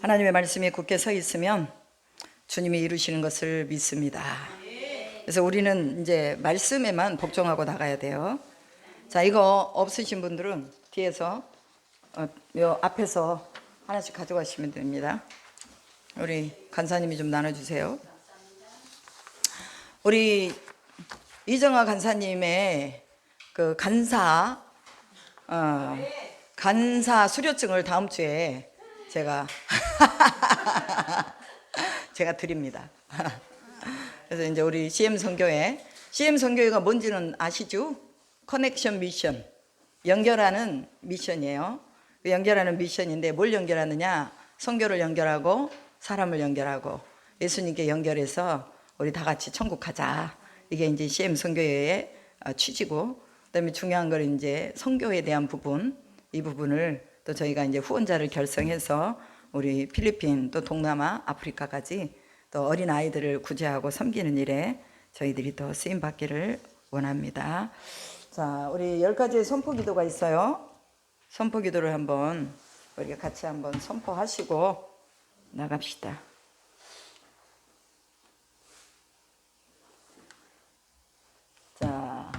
하나님의 말씀이 굳게 서 있으면 주님이 이루시는 것을 믿습니다. 그래서 우리는 이제 말씀에만 복종하고 나가야 돼요. 자, 이거 없으신 분들은 뒤에서 요 앞에서 하나씩 가져가시면 됩니다. 우리 간사님이 좀 나눠주세요. 우리 이정아 간사님의 그 간사 수료증을 다음 주에 제가 드립니다. 그래서 이제 우리 CM 선교회가 뭔지는 아시죠? 커넥션 미션, 연결하는 미션이에요. 연결하는 미션인데 뭘 연결하느냐? 선교를 연결하고 사람을 연결하고 예수님께 연결해서 우리 다 같이 천국 가자. 이게 이제 CM 선교회의 취지고, 그다음에 중요한 건 이제 선교에 대한 부분, 이 부분을 또 저희가 이제 후원자를 결성해서 우리 필리핀 또 동남아 아프리카까지 또 어린 아이들을 구제하고 섬기는 일에 저희들이 더 쓰임 받기를 원합니다. 자, 우리 10가지의 선포 기도가 있어요. 선포 기도를 한번 우리가 같이 한번 선포하시고 나갑시다. 자,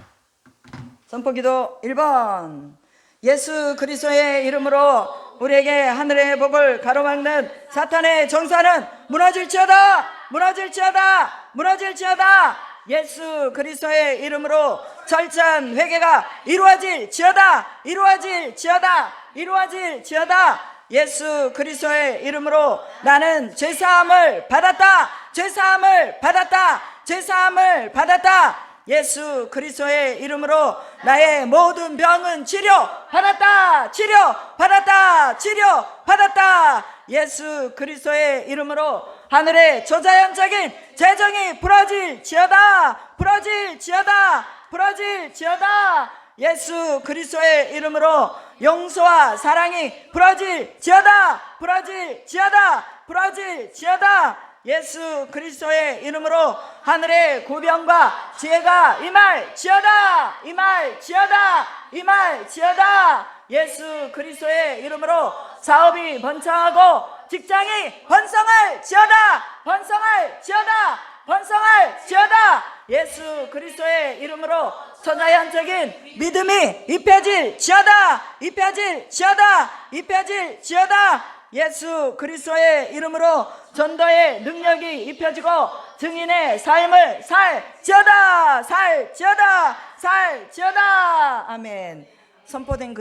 선포 기도 1번. 예수 그리스도의 이름으로 우리에게 하늘의 복을 가로막는 사탄의 정사는 무너질지어다, 무너질지어다, 무너질지어다. 예수 그리스도의 이름으로 철저한 회개가 이루어질지어다, 이루어질지어다, 이루어질지어다. 예수 그리스도의 이름으로 나는 죄사함을 받았다, 죄사함을 받았다, 죄사함을 받았다. 예수 그리스도의 이름으로 나의 모든 병은 치료 받았다, 치료 받았다, 치료 받았다. 예수 그리스도의 이름으로 하늘의 조자연적인 재정이 부러질지어다, 부러질지어다, 부러질지어다. 예수 그리스도의 이름으로 용서와 사랑이 부러질지어다, 부러질지어다, 부러질지어다. 예수 그리스도의 이름으로 하늘의 구병과 지혜가 임할지어다, 임할지어다, 임할지어다. 예수 그리스도의 이름으로 사업이 번창하고 직장이 번성할지어다, 번성할지어다, 번성할지어다. 예수 그리스도의 이름으로 천하연적인 믿음이 입혀질지어다, 입혀질지어다, 입혀질지어다. 예수 그리스도의 이름으로 전도의 능력이 입혀지고 증인의 삶을 살지어다, 살지어다, 살지어다. 아멘. 선포된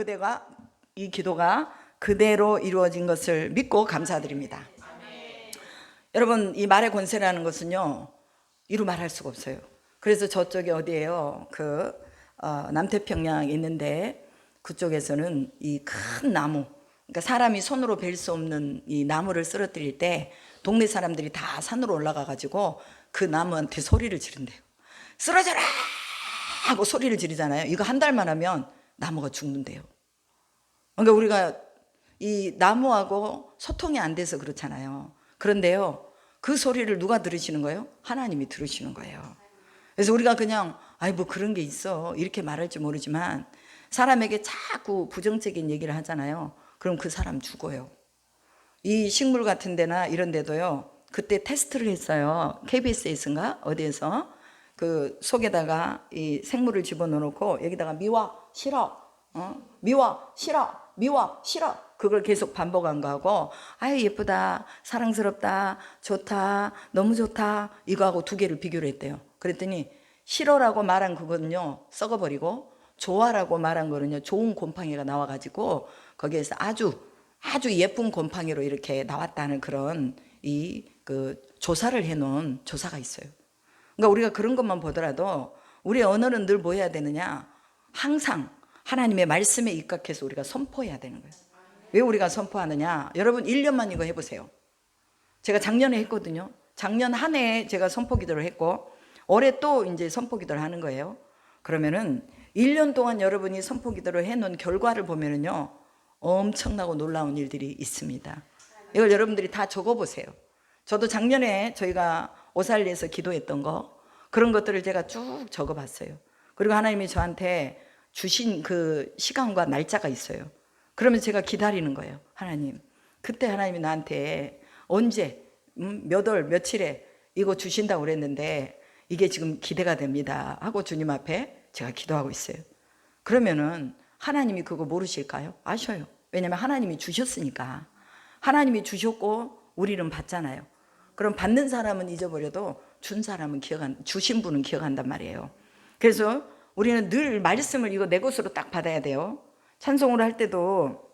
이 기도가 그대로 이루어진 것을 믿고 감사드립니다. 여러분, 이 말의 권세라는 것은요, 이루 말할 수가 없어요. 그래서 저쪽에 어디예요? 남태평양 있는데 그쪽에서는 이 큰 나무, 그러니까 사람이 손으로 벨 수 없는 이 나무를 쓰러뜨릴 때 동네 사람들이 다 산으로 올라가 가지고 그 나무한테 소리를 지른대요. 쓰러져라 하고 소리를 지르잖아요. 이거 한 달만 하면 나무가 죽는데요. 그러니까 우리가 이 나무하고 소통이 안 돼서 그렇잖아요. 그런데요, 그 소리를 누가 들으시는 거예요? 하나님이 들으시는 거예요. 그래서 우리가 그냥 뭐 그런 게 있어 이렇게 말할지 모르지만 사람에게 자꾸 부정적인 얘기를 하잖아요. 그럼 그 사람 죽어요. 이 식물 같은 데나 이런 데도요, 그때 테스트를 했어요. KBS에서인가 어디에서 그 속에다가 이 생물을 집어넣고 여기다가 미와 싫어, 미와 싫어, 미와 싫어, 그걸 계속 반복한 거하고 아유 예쁘다, 사랑스럽다, 좋다, 너무 좋다, 이거하고 두 개를 비교를 했대요. 그랬더니 싫어라고 말한 그거는요 썩어버리고 좋아라고 말한 거는요 좋은 곰팡이가 나와가지고 거기에서 아주 예쁜 곰팡이로 이렇게 나왔다는 그런 조사를 해놓은 조사가 있어요. 그러니까 우리가 그런 것만 보더라도 우리의 언어는 늘 뭐 해야 되느냐? 항상 하나님의 말씀에 입각해서 우리가 선포해야 되는 거예요. 왜 우리가 선포하느냐? 여러분 1년만 이거 해보세요. 제가 작년에 했거든요. 작년 한 해에 제가 선포 기도를 했고 올해 또 이제 선포 기도를 하는 거예요. 그러면은 1년 동안 여러분이 선포 기도를 해놓은 결과를 보면은요 엄청나고 놀라운 일들이 있습니다. 이걸 여러분들이 다 적어보세요. 저도 작년에 저희가 오살리에서 기도했던 거 그런 것들을 제가 쭉 적어봤어요. 그리고 하나님이 저한테 주신 그 시간과 날짜가 있어요. 그러면 제가 기다리는 거예요. 하나님 그때 하나님이 나한테 언제 몇 월 며칠에 이거 주신다고 그랬는데 이게 지금 기대가 됩니다 하고 주님 앞에 제가 기도하고 있어요. 그러면은 하나님이 그거 모르실까요? 아셔요. 왜냐면 하나님이 주셨으니까. 하나님이 주셨고 우리는 받잖아요. 그럼 받는 사람은 잊어버려도 준 사람은 주신 분은 기억한단 말이에요. 그래서 우리는 늘 말씀을 이거 내 것으로 딱 받아야 돼요. 찬송을 할 때도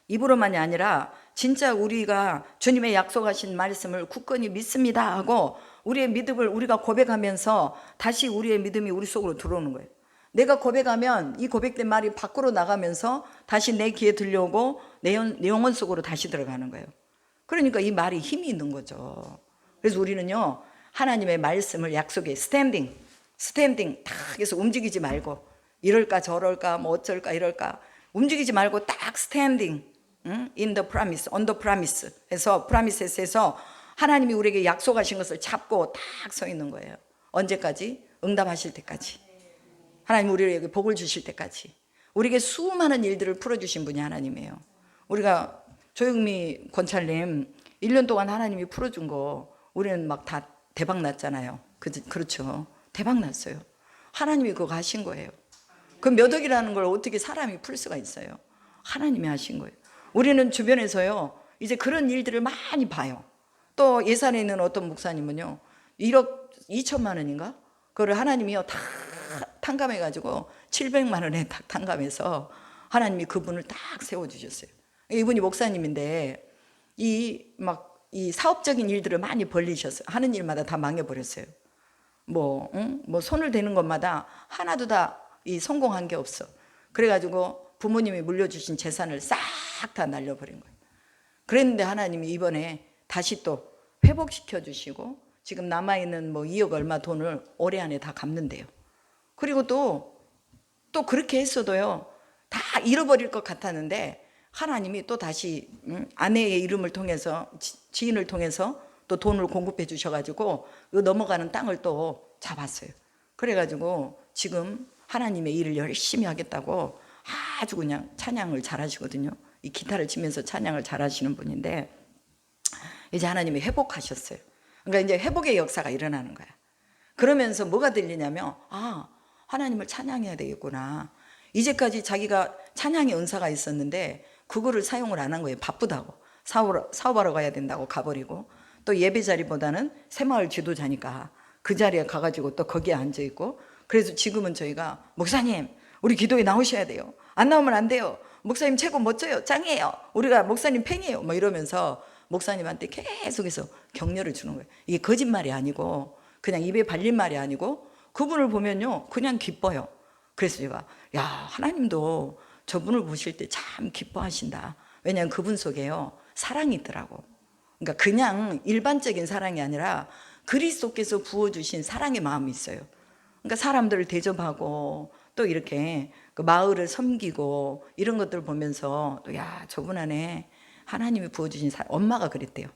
입으로만이 아니라 진짜 우리가 주님의 약속하신 말씀을 굳건히 믿습니다 하고 우리의 믿음을 우리가 고백하면서 다시 우리의 믿음이 우리 속으로 들어오는 거예요. 내가 고백하면 이 고백된 말이 밖으로 나가면서 다시 내 귀에 들려오고 내 영혼 속으로 다시 들어가는 거예요. 그러니까 이 말이 힘이 있는 거죠. 그래서 우리는요 하나님의 말씀을 약속에 스탠딩 딱 해서 움직이지 말고 이럴까 저럴까 뭐 어쩔까 이럴까 움직이지 말고 딱 스탠딩 in the promise, on the promise 해서 promises에서 하나님이 우리에게 약속하신 것을 잡고 딱 서 있는 거예요. 언제까지? 응답하실 때까지. 하나님 우리에게 복을 주실 때까지. 우리에게 수많은 일들을 풀어주신 분이 하나님이에요. 우리가 조영미 권찰님 1년 동안 하나님이 풀어준 거 우리는 막 다 대박 났잖아요. 그렇죠. 대박 났어요. 하나님이 그거 하신 거예요. 그 몇 억이라는 걸 어떻게 사람이 풀 수가 있어요? 하나님이 하신 거예요. 우리는 주변에서요 이제 그런 일들을 많이 봐요. 또 예산에 있는 어떤 목사님은요 1억 2천만 원인가? 그걸 하나님이요 다 탕감해 가지고 700만 원에 딱 탕감해서 하나님이 그분을 딱 세워주셨어요. 이분이 목사님인데 이 사업적인 일들을 많이 벌리셨어요. 하는 일마다 다 망해버렸어요. 뭐 손을 대는 것마다 하나도 다 성공한 게 없어. 그래가지고 부모님이 물려주신 재산을 싹 다 날려버린 거예요. 그랬는데 하나님이 이번에 다시 또 회복시켜 주시고 지금 남아있는 뭐 2억 얼마 돈을 올해 안에 다 갚는데요. 그리고 또 그렇게 했어도요 다 잃어버릴 것 같았는데 하나님이 또 다시 아내의 이름을 통해서 지인을 통해서 또 돈을 공급해 주셔가지고 그 넘어가는 땅을 또 잡았어요. 그래가지고 지금 하나님의 일을 열심히 하겠다고 아주 그냥 찬양을 잘하시거든요. 이 기타를 치면서 찬양을 잘하시는 분인데 이제 하나님이 회복하셨어요. 그러니까 이제 회복의 역사가 일어나는 거야. 그러면서 뭐가 들리냐면 하나님을 찬양해야 되겠구나. 이제까지 자기가 찬양의 은사가 있었는데 그거를 사용을 안 한 거예요. 바쁘다고. 사업하러 가야 된다고 가버리고 또 예배 자리보다는 새마을 지도자니까 그 자리에 가가지고 또 거기에 앉아있고 그래서 지금은 저희가 목사님 우리 기도에 나오셔야 돼요. 안 나오면 안 돼요. 목사님 최고 멋져요. 짱이에요. 우리가 목사님 팬이에요. 뭐 이러면서 목사님한테 계속해서 격려를 주는 거예요. 이게 거짓말이 아니고 그냥 입에 발린 말이 아니고 그분을 보면요 그냥 기뻐요. 그래서 제가 하나님도 저분을 보실 때 참 기뻐하신다. 왜냐하면 그분 속에요 사랑이 있더라고. 그러니까 그냥 일반적인 사랑이 아니라 그리스도께서 부어주신 사랑의 마음이 있어요. 그러니까 사람들을 대접하고 또 이렇게 그 마을을 섬기고 이런 것들을 보면서 또 저분 안에 하나님이 부어주신 엄마가 그랬대요.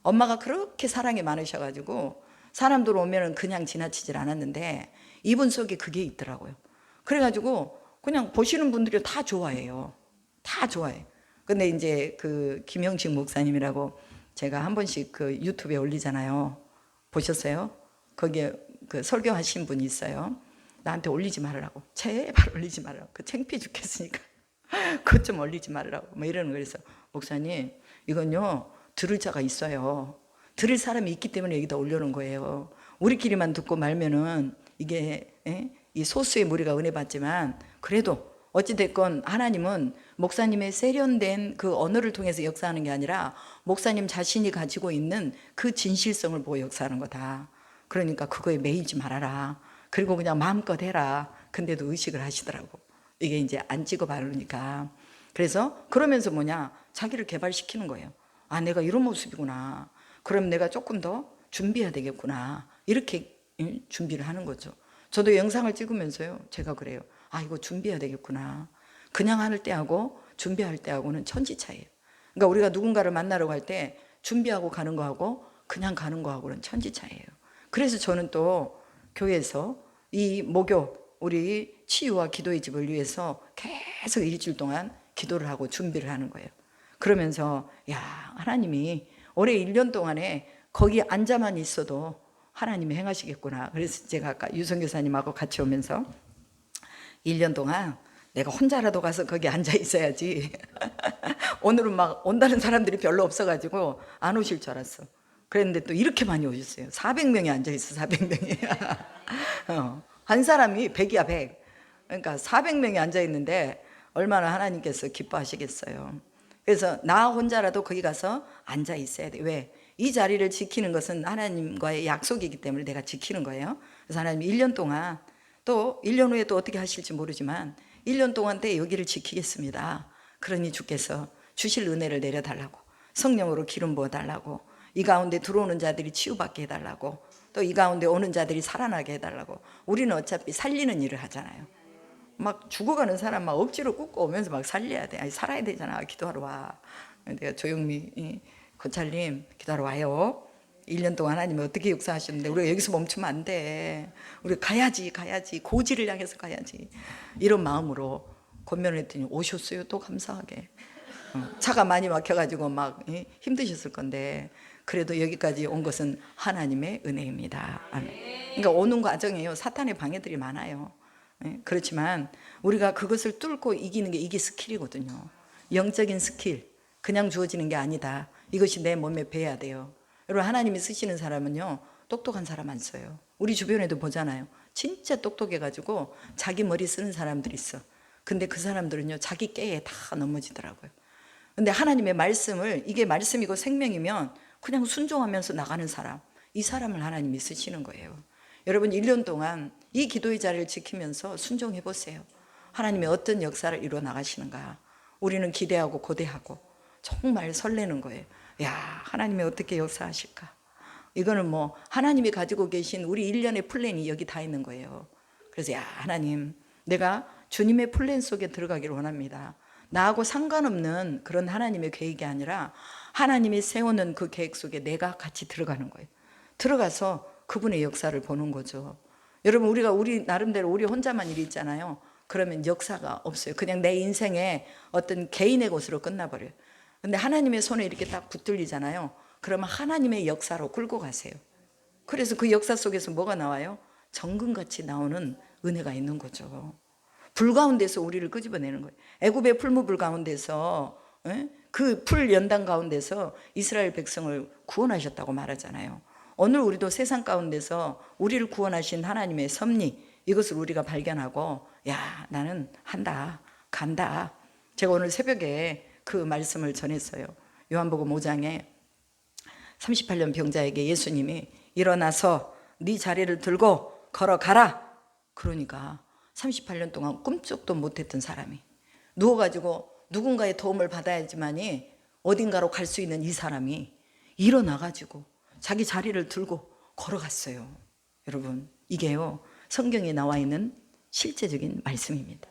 엄마가 그렇게 사랑이 많으셔가지고 사람들 오면은 그냥 지나치질 않았는데 이분 속에 그게 있더라고요. 그래가지고 그냥 보시는 분들이 다 좋아해요. 다 좋아해. 근데 이제 그 김영식 목사님이라고 제가 한 번씩 그 유튜브에 올리잖아요. 보셨어요? 거기에 그 설교하신 분이 있어요. 나한테 올리지 말라고. 제발 올리지 말라고. 그 창피해 죽겠으니까. 그것 좀 올리지 말라고. 뭐 이러는 거예요. 그래서 목사님 이건요 들을 자가 있어요. 들을 사람이 있기 때문에 여기다 올려놓은 거예요. 우리끼리만 듣고 말면은 이게 이 소수의 무리가 은혜 받지만 그래도 어찌됐건 하나님은 목사님의 세련된 그 언어를 통해서 역사하는 게 아니라 목사님 자신이 가지고 있는 그 진실성을 보고 역사하는 거다. 그러니까 그거에 매이지 말아라. 그리고 그냥 마음껏 해라. 근데도 의식을 하시더라고. 이게 이제 안 찍어 바르니까. 그래서 그러면서 자기를 개발시키는 거예요. 내가 이런 모습이구나. 그럼 내가 조금 더 준비해야 되겠구나. 이렇게 준비를 하는 거죠. 저도 영상을 찍으면서요 제가 그래요. 이거 준비해야 되겠구나. 그냥 할 때하고 준비할 때하고는 천지차이에요. 그러니까 우리가 누군가를 만나러 갈 때 준비하고 가는 거하고 그냥 가는 거하고는 천지차이에요. 그래서 저는 또 교회에서 이 목요 우리 치유와 기도의 집을 위해서 계속 일주일 동안 기도를 하고 준비를 하는 거예요. 그러면서 야, 하나님이 올해 1년 동안에 거기 앉아만 있어도 하나님이 행하시겠구나. 그래서 제가 아까 유성 교사님하고 같이 오면서 1년 동안 내가 혼자라도 가서 거기 앉아 있어야지. 오늘은 막 온다는 사람들이 별로 없어가지고 안 오실 줄 알았어. 그랬는데 또 이렇게 많이 오셨어요. 400명이 앉아 있어. 400명이. 한 사람이 100이야 100. 그러니까 400명이 앉아 있는데 얼마나 하나님께서 기뻐하시겠어요. 그래서 나 혼자라도 거기 가서 앉아 있어야 돼. 왜? 이 자리를 지키는 것은 하나님과의 약속이기 때문에 내가 지키는 거예요. 그래서 하나님이 1년 동안, 또 1년 후에 또 어떻게 하실지 모르지만 1년 동안 때 여기를 지키겠습니다. 그러니 주께서 주실 은혜를 내려달라고, 성령으로 기름 부어달라고, 이 가운데 들어오는 자들이 치유받게 해달라고, 또 이 가운데 오는 자들이 살아나게 해달라고. 우리는 어차피 살리는 일을 하잖아요. 막 죽어가는 사람 막 억지로 꽂고 오면서 막 살려야 돼. 아니, 살아야 되잖아. 기도하러 와. 내가 조영미 고찰님 기도하러 와요. 1년 동안 하나님이 어떻게 역사하셨는데 우리가 여기서 멈추면 안 돼. 우리 가야지 고지를 향해서 가야지. 이런 마음으로 권면을 했더니 오셨어요. 또 감사하게. 차가 많이 막혀가지고 막 힘드셨을 건데 그래도 여기까지 온 것은 하나님의 은혜입니다. 그러니까 오는 과정이에요. 사탄의 방해들이 많아요. 그렇지만 우리가 그것을 뚫고 이기는 게 이게 스킬이거든요. 영적인 스킬. 그냥 주어지는 게 아니다. 이것이 내 몸에 배야 돼요. 여러분, 하나님이 쓰시는 사람은요, 똑똑한 사람 안 써요. 우리 주변에도 보잖아요. 진짜 똑똑해가지고 자기 머리 쓰는 사람들이 있어. 근데 그 사람들은요, 자기 깨에 다 넘어지더라고요. 근데 하나님의 말씀을, 이게 말씀이고 생명이면 그냥 순종하면서 나가는 사람, 이 사람을 하나님이 쓰시는 거예요. 여러분, 1년 동안 이 기도의 자리를 지키면서 순종해 보세요. 하나님이 어떤 역사를 이루어 나가시는가. 우리는 기대하고 고대하고 정말 설레는 거예요. 야, 하나님이 어떻게 역사하실까. 이거는 뭐 하나님이 가지고 계신 우리 1년의 플랜이 여기 다 있는 거예요. 그래서 야, 하나님, 내가 주님의 플랜 속에 들어가기를 원합니다. 나하고 상관없는 그런 하나님의 계획이 아니라 하나님이 세우는 그 계획 속에 내가 같이 들어가는 거예요. 들어가서 그분의 역사를 보는 거죠. 여러분, 우리가 우리 나름대로 우리 혼자만 일이 있잖아요. 그러면 역사가 없어요. 그냥 내 인생의 어떤 개인의 것으로 끝나버려요. 근데 하나님의 손에 이렇게 딱 붙들리잖아요. 그러면 하나님의 역사로 끌고 가세요. 그래서 그 역사 속에서 뭐가 나와요? 정금같이 나오는 은혜가 있는 거죠. 불 가운데서 우리를 끄집어내는 거예요. 애굽의 풀무불 가운데서, 그 풀 연단 가운데서 이스라엘 백성을 구원하셨다고 말하잖아요. 오늘 우리도 세상 가운데서 우리를 구원하신 하나님의 섭리, 이것을 우리가 발견하고, 야, 나는 한다, 간다. 제가 오늘 새벽에 그 말씀을 전했어요. 요한복음 5장에 38년 병자에게 예수님이 일어나서 네 자리를 들고 걸어가라. 그러니까 38년 동안 꿈쩍도 못했던 사람이 누워가지고 누군가의 도움을 받아야지만이 어딘가로 갈 수 있는 이 사람이 일어나가지고 자기 자리를 들고 걸어갔어요. 여러분, 이게요, 성경에 나와 있는 실제적인 말씀입니다.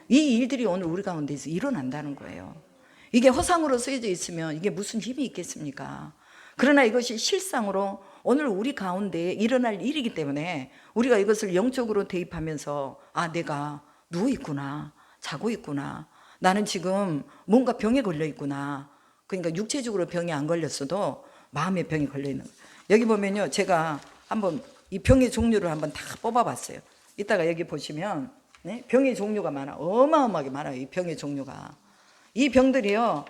이 일들이 오늘 우리 가운데서 일어난다는 거예요. 이게 허상으로 쓰여져 있으면 이게 무슨 힘이 있겠습니까? 그러나 이것이 실상으로 오늘 우리 가운데 일어날 일이기 때문에 우리가 이것을 영적으로 대입하면서, 아, 내가 누워있구나, 자고 있구나, 나는 지금 뭔가 병에 걸려 있구나. 그러니까 육체적으로 병이 안 걸렸어도 마음의 병이 걸려 있는 거예요. 여기 보면요, 제가 한번 이 병의 종류를 한번 다 뽑아봤어요. 이따가 여기 보시면 병의 종류가 많아. 어마어마하게 많아요. 이 병의 종류가. 이 병들이요,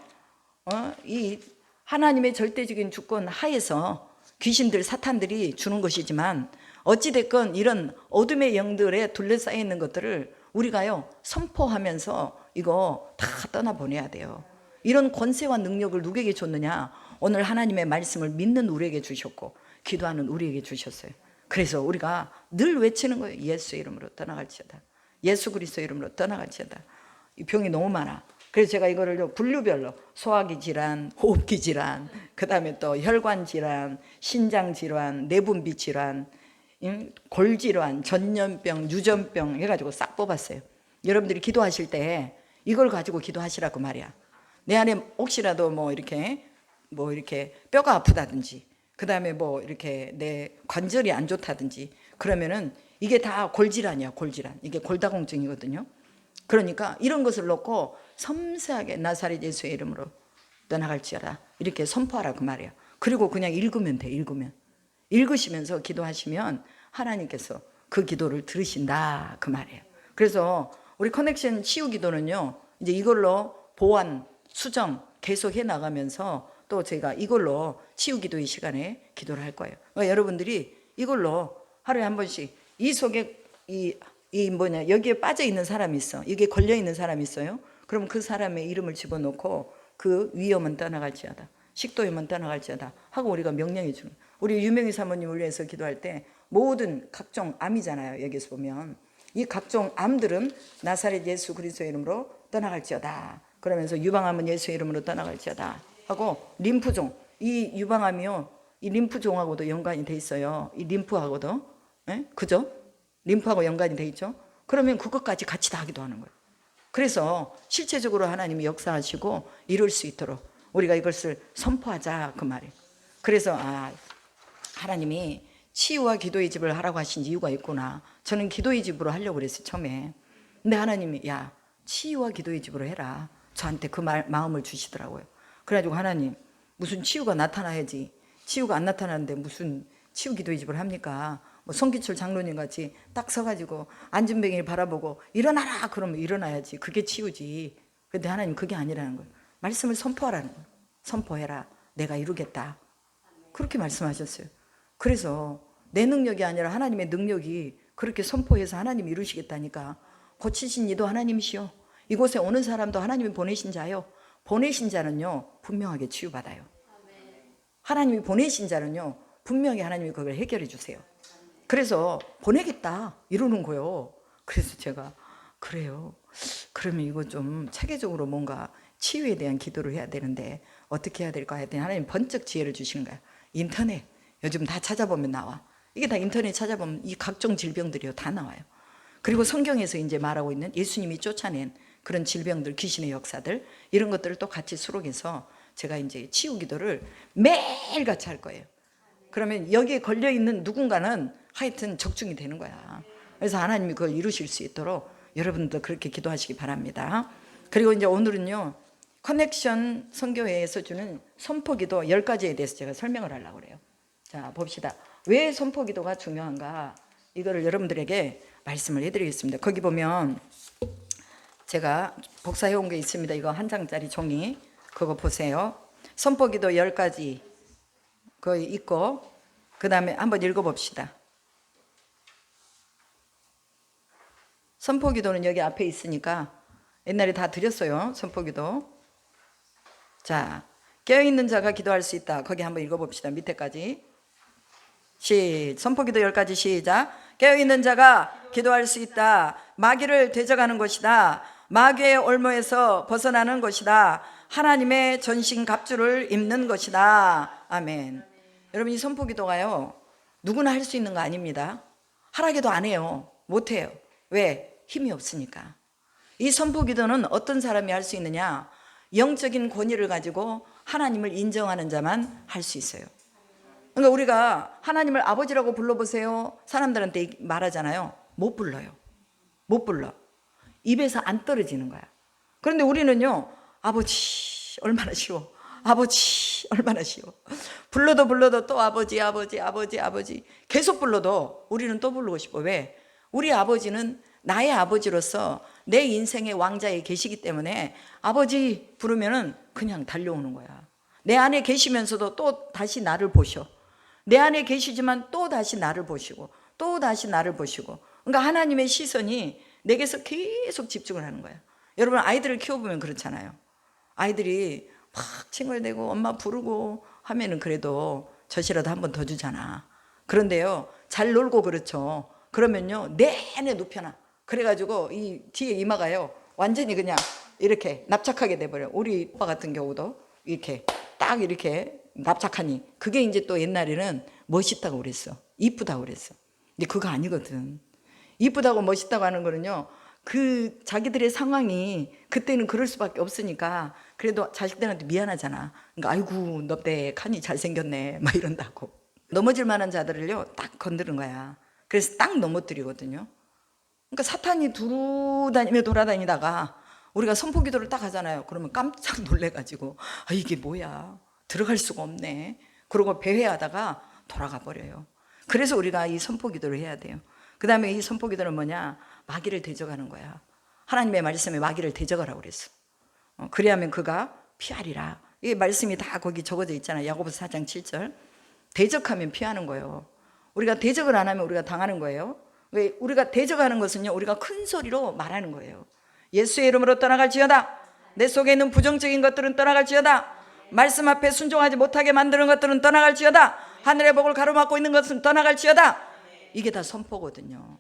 이 하나님의 절대적인 주권 하에서 귀신들, 사탄들이 주는 것이지만 어찌됐건 이런 어둠의 영들에 둘러싸여 있는 것들을 우리가요, 선포하면서 이거 다 떠나보내야 돼요. 이런 권세와 능력을 누구에게 줬느냐? 오늘 하나님의 말씀을 믿는 우리에게 주셨고 기도하는 우리에게 주셨어요. 그래서 우리가 늘 외치는 거예요. 예수 이름으로 떠나갈지어다. 예수 그리스도 이름으로 떠나갈지어다. 이 병이 너무 많아. 그래서 제가 이거를 분류별로 소화기 질환, 호흡기 질환, 그 다음에 또 혈관 질환, 신장 질환, 내분비 질환, 골 질환, 전염병, 유전병 해가지고 싹 뽑았어요. 여러분들이 기도하실 때 이걸 가지고 기도하시라고 말이야. 내 안에 혹시라도 뭐 이렇게 뼈가 아프다든지, 그 다음에 뭐 이렇게 내 관절이 안 좋다든지, 그러면은 이게 다 골질환이야, 골질환. 이게 골다공증이거든요. 그러니까 이런 것을 놓고 섬세하게 나사렛 예수의 이름으로 떠나갈지어다. 이렇게 선포하라 그 말이에요. 그리고 그냥 읽으면 돼. 읽으시면서 기도하시면 하나님께서 그 기도를 들으신다 그 말이에요. 그래서 우리 커넥션 치유 기도는요, 이제 이걸로 보완, 수정 계속 해 나가면서 또 제가 이걸로 치유 기도의 시간에 기도를 할 거예요. 그러니까 여러분들이 이걸로 하루에 한 번씩 이 속에 여기에 빠져 있는 사람이 있어. 여기에 걸려 있는 사람이 있어요. 그럼 그 사람의 이름을 집어넣고 그 위험은 떠나갈지어다. 식도염은 떠나갈지어다 하고 우리가 명령해 주는. 우리 유명희 사모님을 위해서 기도할 때 모든 각종 암이잖아요. 여기서 보면 이 각종 암들은 나사렛 예수 그리스도의 이름으로 떠나갈지어다. 그러면서 유방암은 예수의 이름으로 떠나갈지어다 하고, 림프종, 이 유방암이요, 이 림프종하고도 연관이 돼 있어요. 이 림프하고도, 그죠? 림프하고 연관이 돼 있죠. 그러면 그것까지 같이 다 하기도 하는 거예요. 그래서 실제적으로 하나님이 역사하시고 이룰 수 있도록 우리가 이것을 선포하자 그 말이에요. 그래서 하나님이 치유와 기도의 집을 하라고 하신 이유가 있구나. 저는 기도의 집으로 하려고 그랬어요 처음에. 근데 하나님이 야, 치유와 기도의 집으로 해라. 저한테 그 마음을 주시더라고요. 그래가지고 하나님, 무슨 치유가 나타나야지, 치유가 안 나타나는데 무슨 치유 기도의 집을 합니까? 뭐 성기철 장로님 같이 딱 서가지고 안진뱅이를 바라보고 일어나라 그러면 일어나야지. 그게 치유지. 근데 하나님 그게 아니라는 거예요. 말씀을 선포하라는 거예요. 선포해라. 내가 이루겠다. 그렇게 말씀하셨어요. 그래서 내 능력이 아니라 하나님의 능력이 그렇게 선포해서 하나님이 이루시겠다니까. 고치신 이도 하나님이시요, 이곳에 오는 사람도 하나님이 보내신 자요. 보내신 자는요 분명하게 치유받아요. 하나님이 보내신 자는요 분명히 하나님이 그걸 해결해 주세요. 그래서 보내겠다 이러는 거예요. 그래서 제가 그래요, 그러면 이거 좀 체계적으로 뭔가 치유에 대한 기도를 해야 되는데 어떻게 해야 될까 했더니 하나님 번쩍 지혜를 주시는 거야. 인터넷 요즘 다 찾아보면 나와. 이게 다 인터넷 찾아보면 이 각종 질병들이요 다 나와요. 그리고 성경에서 이제 말하고 있는 예수님이 쫓아낸 그런 질병들, 귀신의 역사들, 이런 것들을 또 같이 수록해서 제가 이제 치유 기도를 매일같이 할 거예요. 그러면 여기에 걸려 있는 누군가는 하여튼 적중이 되는 거야. 그래서 하나님이 그걸 이루실 수 있도록 여러분도 그렇게 기도하시기 바랍니다. 그리고 이제 오늘은요, 커넥션 선교회에서 주는 선포기도 10가지에 대해서 제가 설명을 하려고 그래요. 자, 봅시다. 왜 선포기도가 중요한가? 이거를 여러분들에게 말씀을 해드리겠습니다. 거기 보면 제가 복사해 온 게 있습니다. 이거 한 장짜리 종이, 그거 보세요. 선포기도 10가지 거기 있고, 그 다음에 한번 읽어봅시다. 선포기도는 여기 앞에 있으니까 옛날에 다 드렸어요. 선포기도. 자, 깨어있는 자가 기도할 수 있다. 거기 한번 읽어봅시다. 밑에까지. 선포기도 10가지 시작. 깨어있는 자가 기도할 수 있다. 마귀를 대적하는 것이다. 마귀의 올무에서 벗어나는 것이다. 하나님의 전신 갑주를 입는 것이다. 아멘. 여러분, 이 선포기도가요 누구나 할 수 있는 거 아닙니다. 하라기도 안 해요. 못 해요. 왜? 힘이 없으니까. 이 선포기도는 어떤 사람이 할 수 있느냐? 영적인 권위를 가지고 하나님을 인정하는 자만 할 수 있어요. 그러니까 우리가 하나님을 아버지라고 불러보세요, 사람들한테 말하잖아요. 못 불러요. 못 불러. 입에서 안 떨어지는 거야. 그런데 우리는요, 아버지 얼마나 쉬워. 아버지 얼마나 쉬워. 불러도 또 아버지 계속 불러도 우리는 또 부르고 싶어. 왜? 우리 아버지는 나의 아버지로서 내 인생의 왕자에 계시기 때문에 아버지 부르면은 그냥 달려오는 거야. 내 안에 계시면서도 또 다시 나를 보셔. 내 안에 계시지만 또 다시 나를 보시고 또 다시 나를 보시고. 그러니까 하나님의 시선이 내게서 계속 집중을 하는 거야. 여러분, 아이들을 키워보면 그렇잖아요. 아이들이 막 칭얼대고 엄마 부르고 하면은 그래도 젖이라도 한 번 더 주잖아. 그런데요, 잘 놀고 그렇죠. 그러면요 내내 눕혀놔. 그래가지고 이 뒤에 이마가요 완전히 그냥 이렇게 납작하게 돼버려. 우리 오빠 같은 경우도 이렇게 딱 이렇게 납작하니 그게 이제 또 옛날에는 멋있다고 그랬어. 이쁘다고 그랬어. 근데 그거 아니거든. 이쁘다고 멋있다고 하는 거는요, 그 자기들의 상황이 그때는 그럴 수밖에 없으니까 그래도 자식들한테 미안하잖아. 그러니까 아이고 넙대하니 잘생겼네 막 이런다고. 넘어질 만한 자들을요 딱 건드는 거야. 그래서 딱 넘어뜨리거든요. 그러니까 사탄이 두루다니며 돌아다니다가 우리가 선포기도를 딱 하잖아요. 그러면 깜짝 놀래가지고 이게 뭐야, 들어갈 수가 없네, 그러고 배회하다가 돌아가 버려요. 그래서 우리가 이 선포기도를 해야 돼요. 그 다음에 이 선포기도는 뭐냐, 마귀를 대적하는 거야. 하나님의 말씀에 마귀를 대적하라고 그랬어. 그래야면 그가 피하리라. 이 말씀이 다 거기 적어져 있잖아요. 야고보서 4장 7절. 대적하면 피하는 거예요. 우리가 대적을 안 하면 우리가 당하는 거예요. 왜? 우리가 대적하는 것은요, 우리가 큰 소리로 말하는 거예요. 예수의 이름으로 떠나갈지어다. 내 속에 있는 부정적인 것들은 떠나갈지어다. 말씀 앞에 순종하지 못하게 만드는 것들은 떠나갈지어다. 하늘의 복을 가로막고 있는 것은 떠나갈지어다. 이게 다 선포거든요.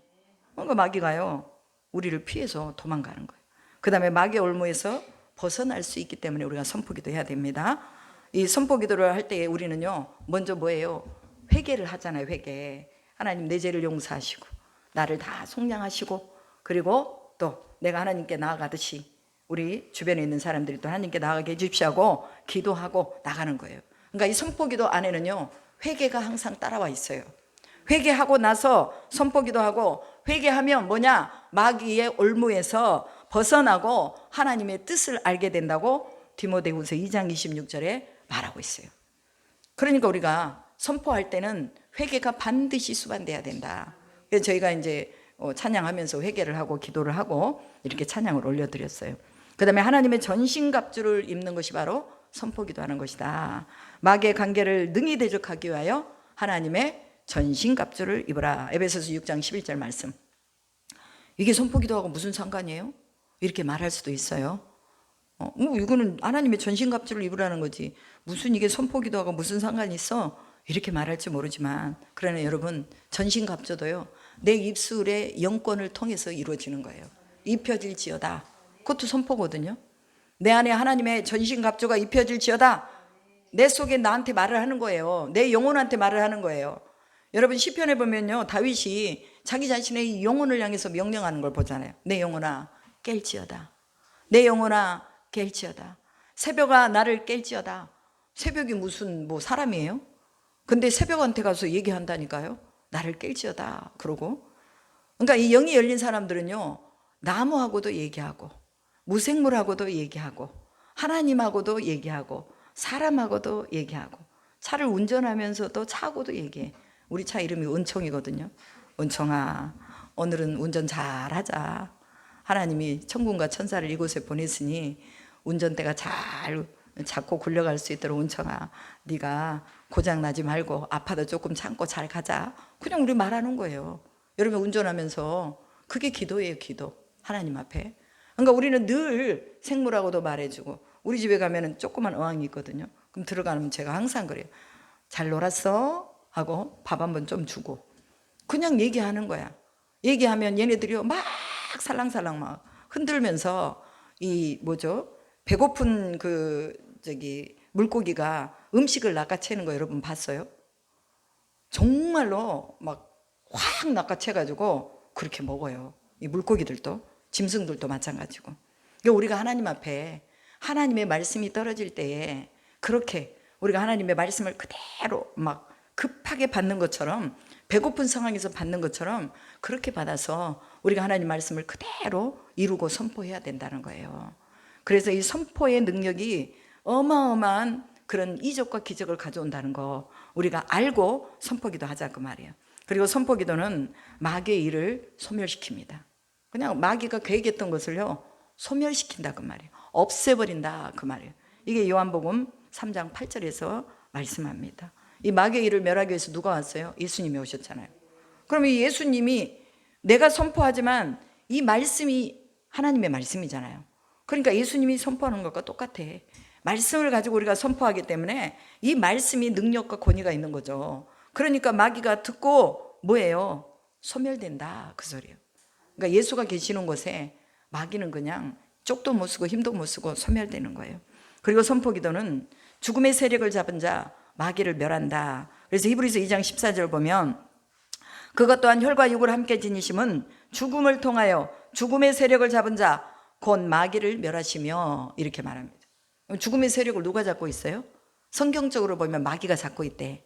그러니까 마귀가요, 우리를 피해서 도망가는 거예요. 그 다음에 마귀의 올무에서 벗어날 수 있기 때문에 우리가 선포기도 해야 됩니다. 이 선포기도를 할 때 우리는요, 먼저 뭐예요? 회개를 하잖아요. 회개. 하나님, 내 죄를 용서하시고 나를 다 속량하시고, 그리고 또 내가 하나님께 나아가듯이 우리 주변에 있는 사람들이 또 하나님께 나아가게 해주십시오 하고 기도하고 나가는 거예요. 그러니까 이 선포기도 안에는요, 회개가 항상 따라와 있어요. 회개하고 나서 선포기도하고, 회개하면 뭐냐, 마귀의 올무에서 벗어나고 하나님의 뜻을 알게 된다고 디모데후서 2장 26절에 말하고 있어요. 그러니까 우리가 선포할 때는 회개가 반드시 수반돼야 된다. 그래서 저희가 이제 찬양하면서 회개를 하고 기도를 하고 이렇게 찬양을 올려드렸어요. 그 다음에 하나님의 전신갑주를 입는 것이 바로 선포기도하는 것이다. 마귀의 관계를 능히 대적하기 위하여 하나님의 전신갑주를 입으라. 에베소서 6장 11절 말씀. 이게 선포기도하고 무슨 상관이에요? 이렇게 말할 수도 있어요. 이거는 하나님의 전신갑주를 입으라는 거지, 무슨 이게 선포기도하고 무슨 상관이 있어? 이렇게 말할지 모르지만, 그러나 여러분, 전신갑주도요, 내 입술의 영권을 통해서 이루어지는 거예요. 입혀질지어다. 그것도 선포거든요. 내 안에 하나님의 전신갑주가 입혀질지어다. 내 속에 나한테 말을 하는 거예요. 내 영혼한테 말을 하는 거예요. 여러분, 시편에 보면요, 다윗이 자기 자신의 영혼을 향해서 명령하는 걸 보잖아요. 내 영혼아 깰지어다. 내 영혼아 깰지어다. 새벽아 나를 깰지어다. 새벽이 무슨 사람이에요? 근데 새벽한테 가서 얘기한다니까요. 나를 깰지어다. 그러고. 그러니까 이 영이 열린 사람들은요, 나무하고도 얘기하고 무생물하고도 얘기하고 하나님하고도 얘기하고 사람하고도 얘기하고, 차를 운전하면서도 차하고도 얘기해. 우리 차 이름이 은총이거든요. 은총아, 오늘은 운전 잘하자. 하나님이 천군과 천사를 이곳에 보냈으니 운전대가 잘 잡고 굴려갈 수 있도록 은총아, 네가 고장나지 말고 아파도 조금 참고 잘 가자. 그냥 우리 말하는 거예요. 여러분, 운전하면서 그게 기도예요. 기도. 하나님 앞에. 그러니까 우리는 늘 생물하고도 말해주고, 우리 집에 가면은 조그만 어항이 있거든요. 그럼 들어가면 제가 항상 그래요. 잘 놀았어? 하고 밥 한번 좀 주고 그냥 얘기하는 거야. 얘기하면 얘네들이요, 막 살랑살랑 막 흔들면서 배고픈 물고기가 음식을 낚아채는 거 여러분 봤어요? 정말로 막 확 낚아채가지고 그렇게 먹어요. 이 물고기들도, 짐승들도 마찬가지고. 그러니까 우리가 하나님 앞에 하나님의 말씀이 떨어질 때에 그렇게 우리가 하나님의 말씀을 그대로 막 급하게 받는 것처럼, 배고픈 상황에서 받는 것처럼 그렇게 받아서 우리가 하나님 말씀을 그대로 이루고 선포해야 된다는 거예요. 그래서 이 선포의 능력이 어마어마한 그런 이적과 기적을 가져온다는 거 우리가 알고 선포기도 하자 그 말이에요. 그리고 선포기도는 마귀의 일을 소멸시킵니다. 그냥 마귀가 계획했던 것을요, 소멸시킨다 그 말이에요. 없애버린다 그 말이에요. 이게 요한복음 3장 8절에서 말씀합니다. 이 마귀의 일을 멸하기 위해서 누가 왔어요? 예수님이 오셨잖아요. 그럼 이 예수님이, 내가 선포하지만 이 말씀이 하나님의 말씀이잖아요. 그러니까 예수님이 선포하는 것과 똑같아. 말씀을 가지고 우리가 선포하기 때문에 이 말씀이 능력과 권위가 있는 거죠. 그러니까 마귀가 듣고 뭐예요? 소멸된다 그 소리예요. 그러니까 예수가 계시는 곳에 마귀는 그냥 쪽도 못 쓰고 힘도 못 쓰고 소멸되는 거예요. 그리고 선포기도는 죽음의 세력을 잡은 자 마귀를 멸한다. 그래서 히브리서 2장 14절 보면, 그것 또한 혈과 육을 함께 지니심은 죽음을 통하여 죽음의 세력을 잡은 자 곧 마귀를 멸하시며, 이렇게 말합니다. 죽음의 세력을 누가 잡고 있어요? 성경적으로 보면 마귀가 잡고 있대.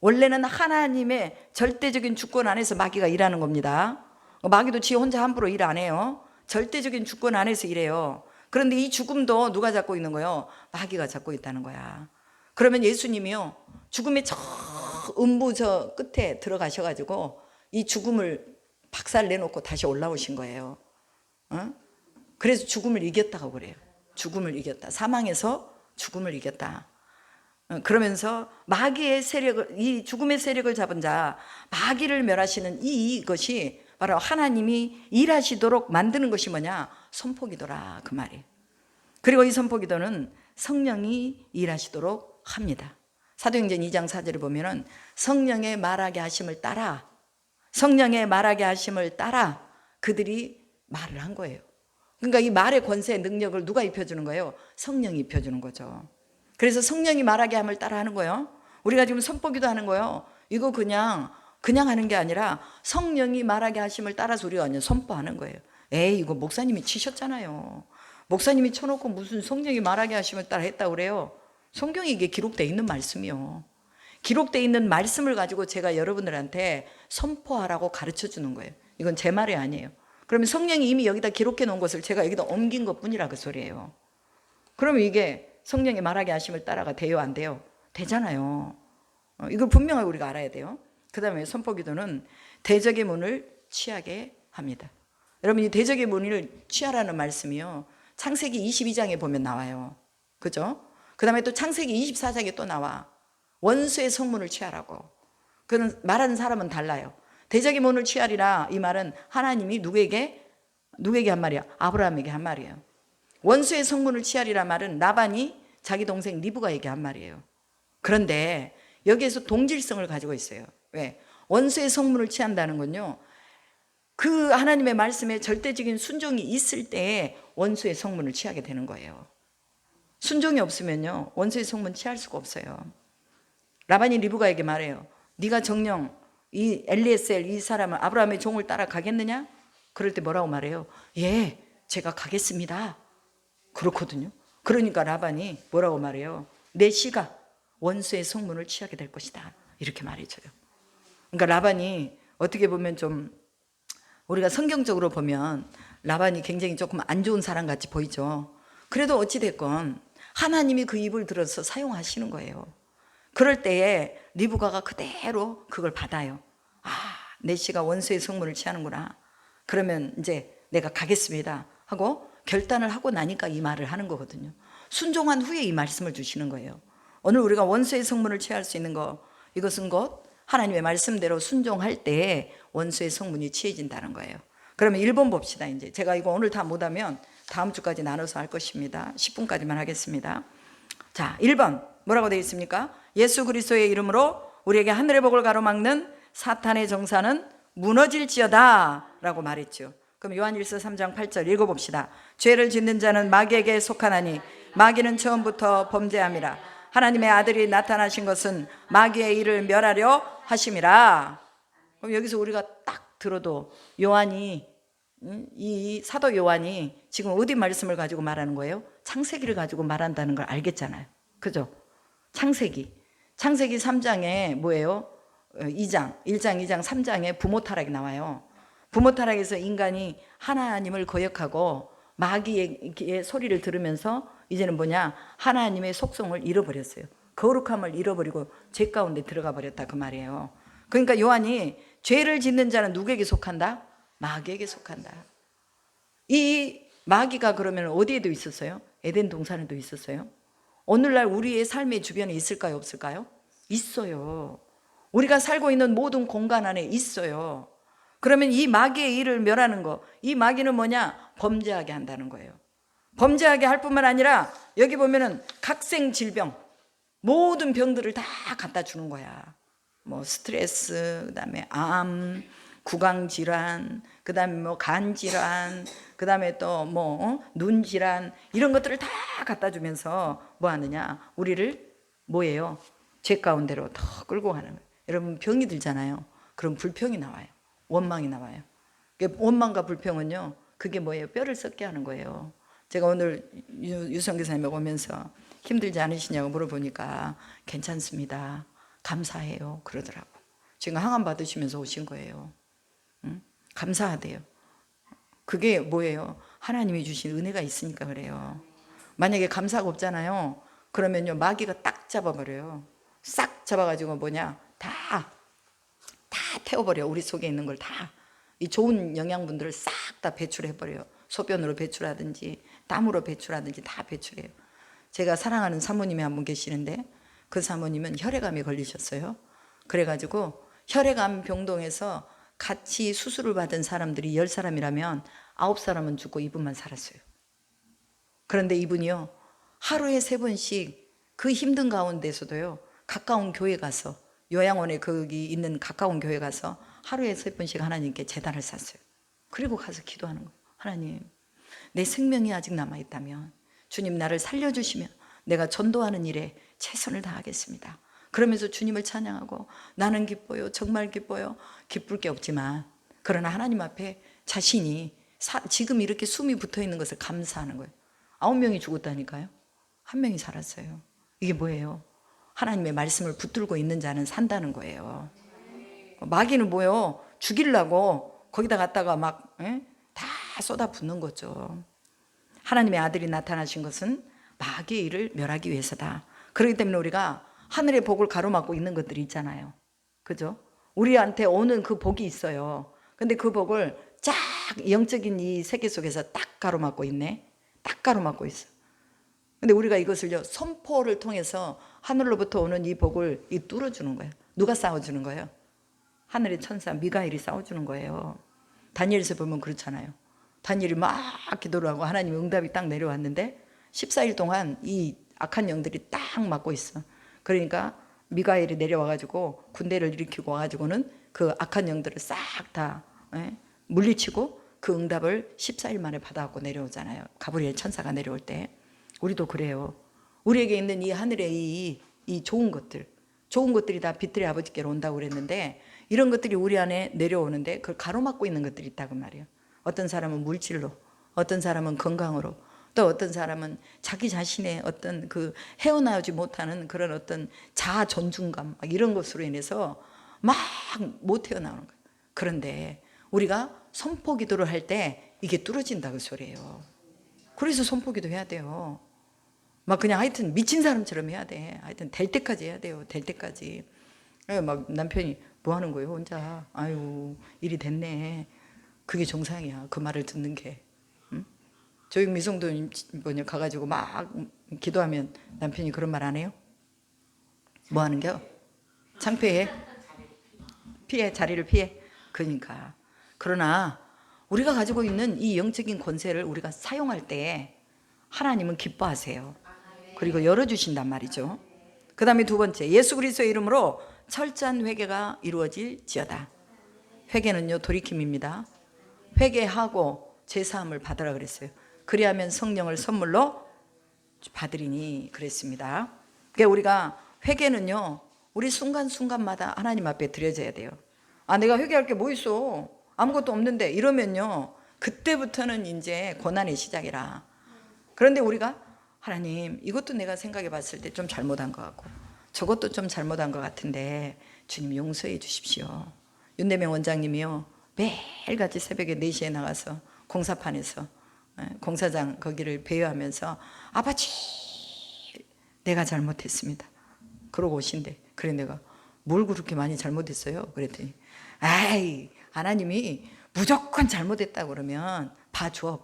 원래는 하나님의 절대적인 주권 안에서 마귀가 일하는 겁니다. 마귀도 지 혼자 함부로 일 안 해요. 절대적인 주권 안에서 일해요. 그런데 이 죽음도 누가 잡고 있는 거예요? 마귀가 잡고 있다는 거야. 그러면 예수님이요, 죽음의 저 음부 저 끝에 들어가셔가지고 이 죽음을 박살 내놓고 다시 올라오신 거예요. 그래서 죽음을 이겼다고 그래요. 죽음을 이겼다. 사망에서 죽음을 이겼다. 그러면서 마귀의 세력을, 이 죽음의 세력을 잡은 자, 마귀를 멸하시는 이것이 바로 하나님이 일하시도록 만드는 것이 뭐냐? 선포기도라, 그 말이에요. 그리고 이 선포기도는 성령이 일하시도록 합니다. 사도행전 2장 4절을 보면은 성령의 말하게 하심을 따라, 성령의 말하게 하심을 따라 그들이 말을 한 거예요. 그러니까 이 말의 권세, 능력을 누가 입혀주는 거예요? 성령이 입혀주는 거죠. 그래서 성령이 말하게 함을 따라 하는 거예요. 우리가 지금 선포기도 하는 거예요. 이거 그냥 하는 게 아니라 성령이 말하게 하심을 따라서 우리가 완전 선포하는 거예요. 에이, 이거 목사님이 치셨잖아요. 목사님이 쳐놓고 무슨 성령이 말하게 하심을 따라 했다고 그래요. 성경에 이게 기록되어 있는 말씀이요. 기록되어 있는 말씀을 가지고 제가 여러분들한테 선포하라고 가르쳐 주는 거예요. 이건 제 말이 아니에요. 그러면 성령이 이미 여기다 기록해 놓은 것을 제가 여기다 옮긴 것 뿐이라 그 소리예요. 그러면 이게 성령이 말하게 하심을 따라가 돼요, 안 돼요? 되잖아요. 이걸 분명하게 우리가 알아야 돼요. 그 다음에 선포기도는 대적의 문을 취하게 합니다. 여러분, 이 대적의 문을 취하라는 말씀이요, 창세기 22장에 보면 나와요. 그죠? 그 다음에 또 창세기 24장에 또 나와. 원수의 성문을 취하라고. 그런 말하는 사람은 달라요. 대적의 문을 취하리라, 이 말은 하나님이 누구에게 한 말이야? 아브라함에게 한 말이에요. 원수의 성문을 취하리라 말은 라반이 자기 동생 리브가에게 한 말이에요. 그런데 여기에서 동질성을 가지고 있어요. 왜? 원수의 성문을 취한다는 건요, 그 하나님의 말씀에 절대적인 순종이 있을 때에 원수의 성문을 취하게 되는 거예요. 순종이 없으면요, 원수의 성문 취할 수가 없어요. 라반이 리브가에게 말해요. 네가 정녕 이 엘리에셀 이 사람을 아브라함의 종을 따라 가겠느냐? 그럴 때 뭐라고 말해요? 예, 제가 가겠습니다. 그렇거든요. 그러니까 라반이 뭐라고 말해요? 내 씨가 원수의 성문을 취하게 될 것이다, 이렇게 말해줘요. 그러니까 라반이 어떻게 보면 좀, 우리가 성경적으로 보면 라반이 굉장히 조금 안 좋은 사람 같이 보이죠. 그래도 어찌됐건 하나님이 그 입을 들어서 사용하시는 거예요. 그럴 때에 리브가가 그대로 그걸 받아요. 아, 내 씨가 원수의 성문을 취하는구나. 그러면 이제 내가 가겠습니다 하고 결단을 하고 나니까 이 말을 하는 거거든요. 순종한 후에 이 말씀을 주시는 거예요. 오늘 우리가 원수의 성문을 취할 수 있는 거, 이것은 곧 하나님의 말씀대로 순종할 때 원수의 성문이 취해진다는 거예요. 그러면 1번 봅시다. 이제 제가 이거 오늘 다 못하면 다음 주까지 나눠서 할 것입니다. 10분까지만 하겠습니다. 자, 1번 뭐라고 되어 있습니까? 예수 그리스도의 이름으로 우리에게 하늘의 복을 가로막는 사탄의 정사는 무너질지어다 라고 말했죠. 그럼 요한일서 3장 8절 읽어봅시다. 죄를 짓는 자는 마귀에게 속하나니 마귀는 처음부터 범죄함이라. 하나님의 아들이 나타나신 것은 마귀의 일을 멸하려 하심이라. 그럼 여기서 우리가 딱 들어도 요한이, 이 사도 요한이 지금 어디 말씀을 가지고 말하는 거예요? 창세기를 가지고 말한다는 걸 알겠잖아요. 그죠? 창세기 3장에 뭐예요? 1장, 2장, 3장에 부모 타락이 나와요. 부모 타락에서 인간이 하나님을 거역하고 마귀의 소리를 들으면서 이제는 뭐냐? 하나님의 속성을 잃어버렸어요. 거룩함을 잃어버리고 죄 가운데 들어가 버렸다, 그 말이에요. 그러니까 요한이 죄를 짓는 자는 누구에게 속한다? 마귀에게 속한다. 이 마귀가 그러면 어디에도 있었어요? 에덴 동산에도 있었어요. 오늘날 우리의 삶의 주변에 있을까요, 없을까요? 있어요. 우리가 살고 있는 모든 공간 안에 있어요. 그러면 이 마귀의 일을 멸하는 거, 이 마귀는 뭐냐? 범죄하게 한다는 거예요. 범죄하게 할 뿐만 아니라 여기 보면은 각생 질병, 모든 병들을 다 갖다 주는 거야. 뭐 스트레스, 그다음에 암, 구강 질환, 그다음에 뭐 간 질환, 그다음에 또 뭐 눈 질환, 이런 것들을 다 갖다 주면서 뭐 하느냐? 우리를 뭐예요? 죄 가운데로 더 끌고 가는 거예요. 여러분, 병이 들잖아요. 그럼 불평이 나와요. 원망이 나와요. 원망과 불평은요, 그게 뭐예요? 뼈를 썩게 하는 거예요. 제가 오늘 유성 교사님 오면서 힘들지 않으시냐고 물어보니까 괜찮습니다, 감사해요 그러더라고. 지금 항암 받으시면서 오신 거예요. 응? 감사하대요. 그게 뭐예요? 하나님이 주신 은혜가 있으니까 그래요. 만약에 감사가 없잖아요. 그러면요 마귀가 딱 잡아버려요. 싹 잡아가지고 다 태워버려. 우리 속에 있는 걸 다. 이 좋은 영양분들을 싹 다 배출해버려요. 소변으로 배출하든지 땀으로 배출하든지 다 배출해요. 제가 사랑하는 사모님이 한 분 계시는데 그 사모님은 혈액암에 걸리셨어요. 그래가지고 혈액암 병동에서 같이 수술을 받은 사람들이 10사람이라면 9사람은 죽고 이분만 살았어요. 그런데 이분이요 하루에 3번씩 그 힘든 가운데서도요 가까운 교회 가서 요양원에 거기 있는 가까운 교회 가서 하루에 3번씩 하나님께 제단을 쌌어요. 그리고 가서 기도하는 거예요. 하나님, 내 생명이 아직 남아있다면 주님 나를 살려주시면 내가 전도하는 일에 최선을 다하겠습니다. 그러면서 주님을 찬양하고 나는 기뻐요. 정말 기뻐요. 기쁠 게 없지만 그러나 하나님 앞에 자신이 지금 이렇게 숨이 붙어있는 것을 감사하는 거예요. 9명이 죽었다니까요. 1명이 살았어요. 이게 뭐예요? 하나님의 말씀을 붙들고 있는 자는 산다는 거예요. 마귀는 뭐예요? 죽이려고 거기다 갖다가 다 쏟아붓는 거죠. 하나님의 아들이 나타나신 것은 마귀의 일을 멸하기 위해서다. 그렇기 때문에 우리가 하늘의 복을 가로막고 있는 것들이 있잖아요. 그죠? 우리한테 오는 그 복이 있어요. 근데 그 복을 쫙 영적인 이 세계 속에서 딱 가로막고 있네. 딱 가로막고 있어. 근데 우리가 이것을요 선포를 통해서 하늘로부터 오는 이 복을 뚫어주는 거예요. 누가 쌓아주는 거예요? 하늘의 천사 미가엘이 쌓아주는 거예요. 다니엘에서 보면 그렇잖아요. 다니엘이 막 기도를 하고 하나님 응답이 딱 내려왔는데 14일 동안 이 악한 영들이 딱 막고 있어. 그러니까 미가엘이 내려와가지고 군대를 일으키고 와가지고는 그 악한 영들을 싹 다 물리치고 그 응답을 14일 만에 받아갖고 내려오잖아요. 가브리엘 천사가 내려올 때. 우리도 그래요. 우리에게 있는 이 하늘의 이 좋은 것들이 다 빛들의 아버지께로 온다고 그랬는데 이런 것들이 우리 안에 내려오는데 그걸 가로막고 있는 것들이 있다고 말이에요. 어떤 사람은 물질로, 어떤 사람은 건강으로, 또 어떤 사람은 자기 자신의 어떤 그 헤어나오지 못하는 그런 어떤 자아 존중감 이런 것으로 인해서 막 못 헤어나오는 거예요. 그런데 우리가 선포기도를 할 때 이게 뚫어진다고 소리예요. 그래서 선포기도 해야 돼요. 막 그냥 하여튼 미친 사람처럼 해야 돼. 하여튼 될 때까지 해야 돼요. 될 때까지. 막 남편이 뭐 하는 거예요 혼자. 아유 일이 됐네. 그게 정상이야. 그 말을 듣는 게. 응? 조익미성도 가가지고 막 기도하면 남편이 그런 말 안 해요? 뭐 하는 겨? 창피해? 피해? 자리를 피해? 그러니까. 그러나 우리가 가지고 있는 이 영적인 권세를 우리가 사용할 때 하나님은 기뻐하세요. 그리고 열어주신단 말이죠. 그 다음에 2번째, 예수 그리스도의 이름으로 철저한 회개가 이루어질지어다. 회개는요 돌이킴입니다. 회개하고 제사함을 받으라 그랬어요. 그리하면 성령을 선물로 받으리니 그랬습니다. 그러니까 우리가 회개는요 우리 순간순간마다 하나님 앞에 드려져야 돼요. 아 내가 회개할 게 뭐 있어 아무것도 없는데 이러면요 그때부터는 이제 고난의 시작이라. 그런데 우리가 하나님 이것도 내가 생각해 봤을 때 좀 잘못한 것 같고 저것도 좀 잘못한 것 같은데 주님 용서해 주십시오. 윤대명 원장님이요 매일같이 새벽에 4시에 나가서 공사판에서 공사장 거기를 배회하면서 아버지 내가 잘못했습니다 그러고 오신대. 그래 내가 뭘 그렇게 많이 잘못했어요? 그랬더니 아이 하나님이 무조건 잘못했다 그러면 봐줘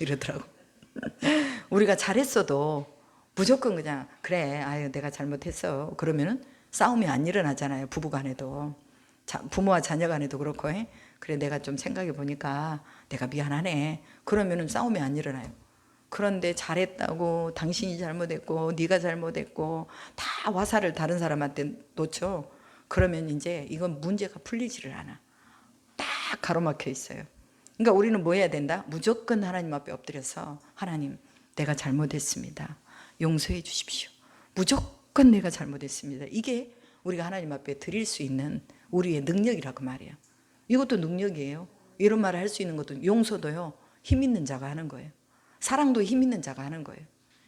이러더라고. 우리가 잘했어도 무조건 그냥 그래 아유 내가 잘못했어 그러면은 싸움이 안 일어나잖아요. 부부간에도 부모와 자녀간에도 그렇고 그래 내가 좀 생각해 보니까 내가 미안하네 그러면은 싸움이 안 일어나요. 그런데 잘했다고 당신이 잘못했고 네가 잘못했고 다 화살을 다른 사람한테 놓죠. 그러면 이제 이건 문제가 풀리지를 않아. 딱 가로막혀 있어요. 그러니까 우리는 뭐 해야 된다? 무조건 하나님 앞에 엎드려서 하나님 내가 잘못했습니다. 용서해 주십시오. 무조건 내가 잘못했습니다. 이게 우리가 하나님 앞에 드릴 수 있는 우리의 능력이라고 말이에요. 이것도 능력이에요. 이런 말을 할 수 있는 것도 용서도요. 힘 있는 자가 하는 거예요. 사랑도 힘 있는 자가 하는 거예요.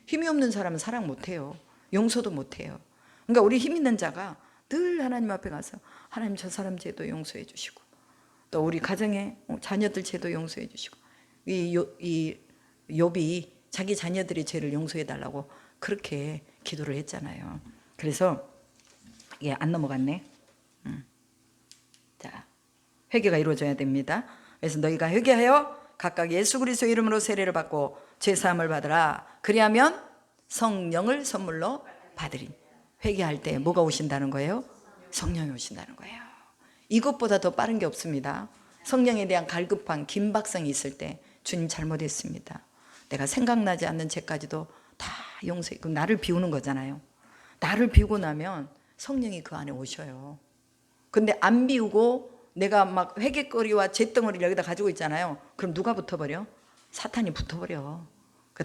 힘이 없는 사람은 사랑 못해요. 용서도 못해요. 그러니까 우리 힘 있는 자가 늘 하나님 앞에 가서 하나님 저 사람 죄도 용서해 주시고 또 우리 가정의 자녀들 죄도 용서해 주시고 이 욥이 자기 자녀들의 죄를 용서해 달라고 그렇게 기도를 했잖아요. 그래서 이게 안 넘어갔네. 자, 회개가 이루어져야 됩니다. 그래서 너희가 회개하여 각각 예수 그리스도의 이름으로 세례를 받고 죄 사함을 받으라. 그리하면 성령을 선물로 받으리니. 회개할 때 뭐가 오신다는 거예요? 성령이 오신다는 거예요. 이것보다 더 빠른 게 없습니다. 성령에 대한 갈급한 긴박성이 있을 때 주님 잘못했습니다. 내가 생각나지 않는 죄까지도 다 용서해. 그럼 나를 비우는 거잖아요. 나를 비우고 나면 성령이 그 안에 오셔요. 근데 안 비우고 내가 막 회개거리와 죄덩어리를 여기다 가지고 있잖아요. 그럼 누가 붙어버려? 사탄이 붙어버려.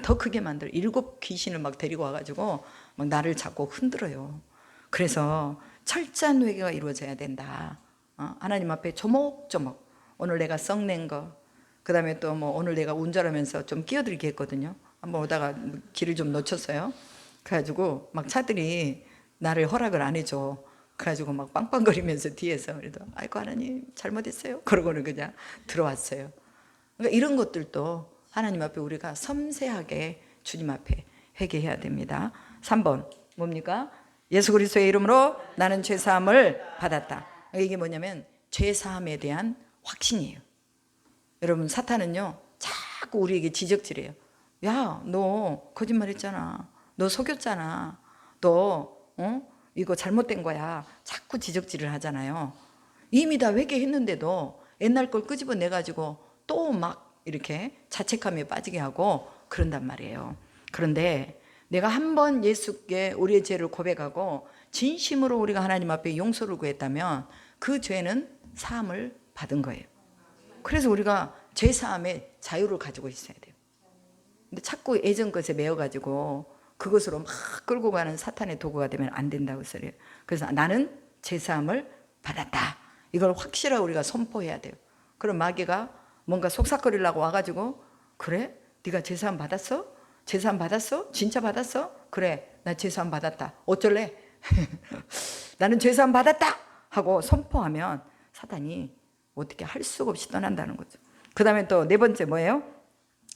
더 크게 만들어. 7 귀신을 막 데리고 와가지고 막 나를 자꾸 흔들어요. 그래서 철저한 회개가 이루어져야 된다. 하나님 앞에 조목조목. 오늘 내가 썩낸 거, 그 다음에 또 뭐 오늘 내가 운전하면서 좀 끼어들게 했거든요. 한번 오다가 길을 좀 놓쳤어요. 그래가지고 막 차들이 나를 허락을 안 해줘. 그래가지고 막 빵빵거리면서 뒤에서 그래도 아이고 하나님 잘못했어요. 그러고는 그냥 들어왔어요. 그러니까 이런 것들도 하나님 앞에 우리가 섬세하게 주님 앞에 회개해야 됩니다. 3번 뭡니까? 예수 그리스도의 이름으로 나는 죄사함을 받았다. 이게 뭐냐면 죄사함에 대한 확신이에요. 여러분 사탄은요 자꾸 우리에게 지적질해요. 야, 너 거짓말했잖아. 너 속였잖아. 너 이거 잘못된 거야. 자꾸 지적질을 하잖아요. 이미 다 회개했는데도 옛날 걸 끄집어내 가지고 또 막 이렇게 자책감에 빠지게 하고 그런단 말이에요. 그런데 내가 한번 예수께 우리의 죄를 고백하고 진심으로 우리가 하나님 앞에 용서를 구했다면 그 죄는 사함을 받은 거예요. 그래서 우리가 죄 사함의 자유를 가지고 있어야 돼요. 근데 자꾸 예전 것에 매여가지고 그것으로 막 끌고 가는 사탄의 도구가 되면 안 된다고 소리예요. 그래서 나는 죄 사함을 받았다. 이걸 확실하게 우리가 선포해야 돼요. 그럼 마귀가 뭔가 속삭거리려고 와가지고 그래? 네가 죄 사함 받았어? 죄 사함 받았어? 진짜 받았어? 그래, 나 죄 사함 받았다. 어쩔래? 나는 죄 사함 받았다 하고 선포하면 사탄이 어떻게 할 수가 없이 떠난다는 거죠. 그 다음에 또 네 번째 뭐예요?